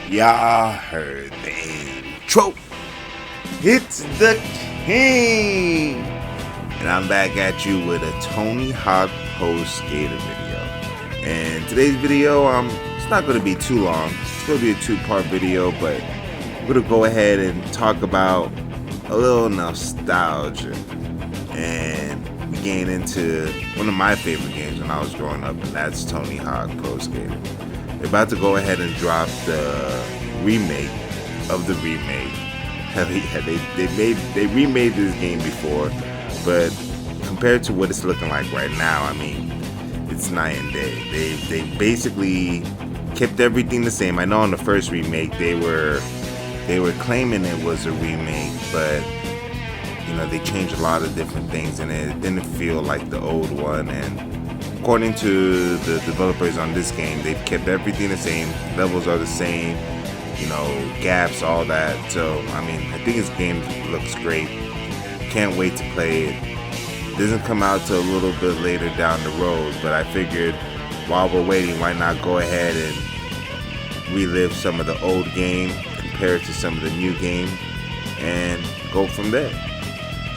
Y'all heard the intro. It's the king. And I'm back at you with a Tony Hawk Pro Skater video. And today's video, it's not going to be too long. It's going to be a two-part video, but I'm going to go ahead and talk about a little nostalgia. And we gain into one of my favorite games when I was growing up, and that's Tony Hawk Pro Skater. They're about to go ahead and drop the remake of the remake. They remade this game before, but compared to what it's looking like right now, I mean, it's night and day. They basically kept everything the same. I know on the first remake they were claiming it was a remake, but you know, they changed a lot of different things and it didn't feel like the old one. And according to the developers on this game, they've kept everything the same. Levels are the same, you know, gaps, all that. So, I mean, I think this game looks great. Can't wait to play it. It doesn't come out till a little bit later down the road, but I figured while we're waiting, why not go ahead and relive some of the old game, compare it to some of the new game, and go from there.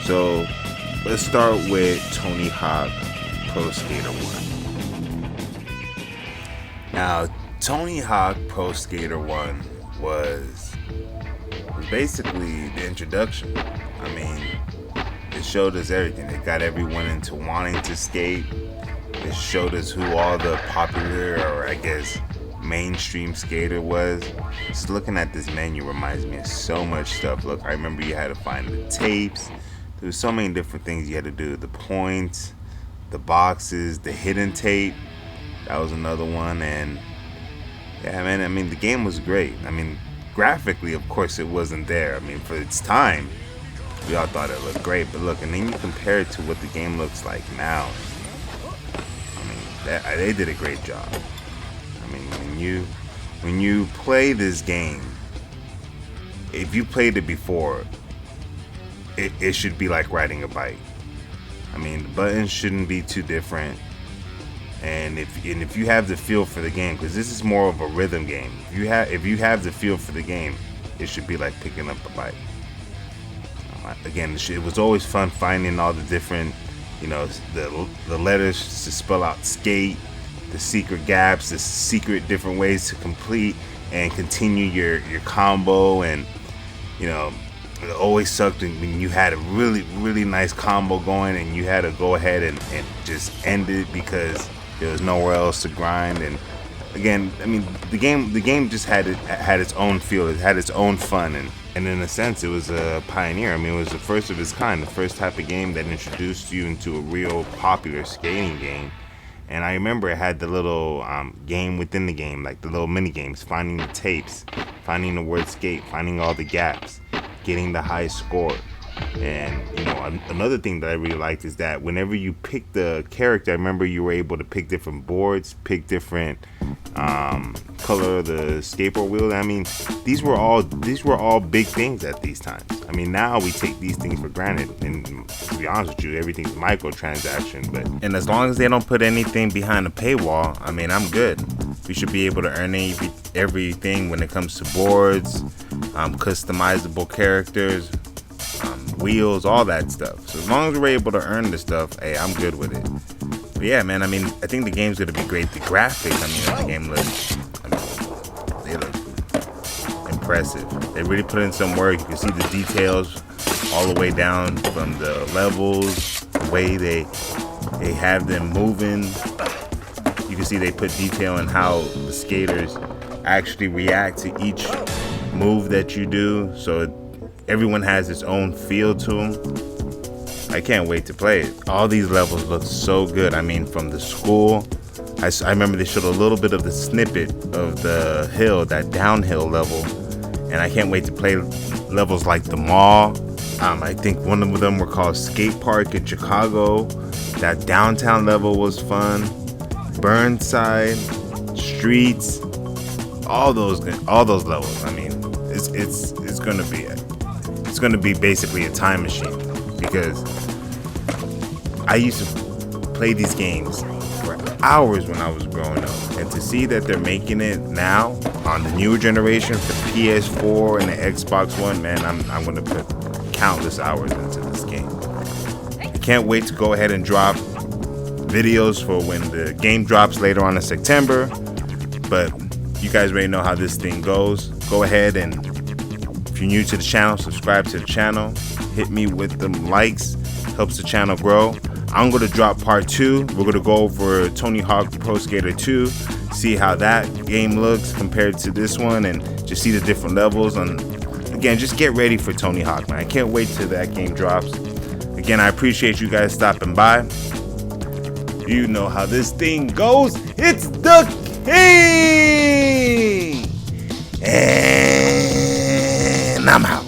So, let's start with Tony Hawk Pro Skater 1. Now, Tony Hawk Pro Skater 1 was basically the introduction. I mean, it showed us everything. It got everyone into wanting to skate. It showed us who all the popular, or I guess mainstream skater was. Just looking at this menu reminds me of so much stuff. Look, I remember you had to find the tapes. There was so many different things you had to do. The points, the boxes, the hidden tape. That was another one. And yeah, man, I mean, the game was great. I mean, graphically, of course, it wasn't there. I mean, for its time, we all thought it looked great. But look, and then you compare it to what the game looks like now. I mean, they did a great job. I mean, when you play this game, if you played it before, it should be like riding a bike. I mean, the buttons shouldn't be too different. And if you have the feel for the game, because this is more of a rhythm game. If you have the feel for the game, it should be like picking up a bike. Again, it was always fun finding all the different, you know, the letters to spell out skate, the secret gaps, the secret different ways to complete and continue your combo. And you know, it always sucked when you had a really, really nice combo going and you had to go ahead and just end it because there was nowhere else to grind. And again, I mean, the game just had its own feel. It had its own fun, and in a sense, it was a pioneer. I mean, it was the first of its kind, the first type of game that introduced you into a real popular skating game. And I remember it had the little game within the game, like the little mini games, finding the tapes, finding the word skate, finding all the gaps, getting the high score. And you know, another thing that I really liked is that whenever you pick the character, I remember you were able to pick different boards, pick different color of the skateboard wheel. I mean, these were all big things at these times. I mean, now we take these things for granted, and to be honest with you, everything's microtransaction. But as long as they don't put anything behind a paywall, I mean, I'm good. We should be able to earn everything when it comes to boards, customizable characters, wheels, all that stuff. So as long as we're able to earn the stuff, hey, I'm good with it. But yeah, man, I mean, I think the game's gonna be great. The graphics, I mean, the game looks, they look impressive. They really put in some work. You can see the details all the way down from the levels, the way they have them moving. You can see they put detail in how the skaters actually react to each move that you do. So everyone has its own feel to them. I can't wait to play it. All these levels look so good. I mean, from the school, I remember they showed a little bit of the snippet of the hill, that downhill level, and I can't wait to play levels like the mall. I think one of them were called Skate Park in Chicago. That downtown level was fun. Burnside, Streets, all those levels. I mean, it's gonna be basically a time machine, because I used to played these games for hours when I was growing up, and to see that they're making it now on the newer generation for the PS4 and the Xbox One, man, I'm gonna put countless hours into this game. I can't wait to go ahead and drop videos for when the game drops later on in September, but you guys already know how this thing goes. Go ahead and, if you're new to the channel, subscribe to the channel, hit me with them likes, helps the channel grow. I'm going to drop part 2. We're going to go over Tony Hawk Pro Skater 2, see how that game looks compared to this one, and just see the different levels. And again, just get ready for Tony Hawk, man. I can't wait till that game drops. Again, I appreciate you guys stopping by. You know how this thing goes. It's the king! And I'm out.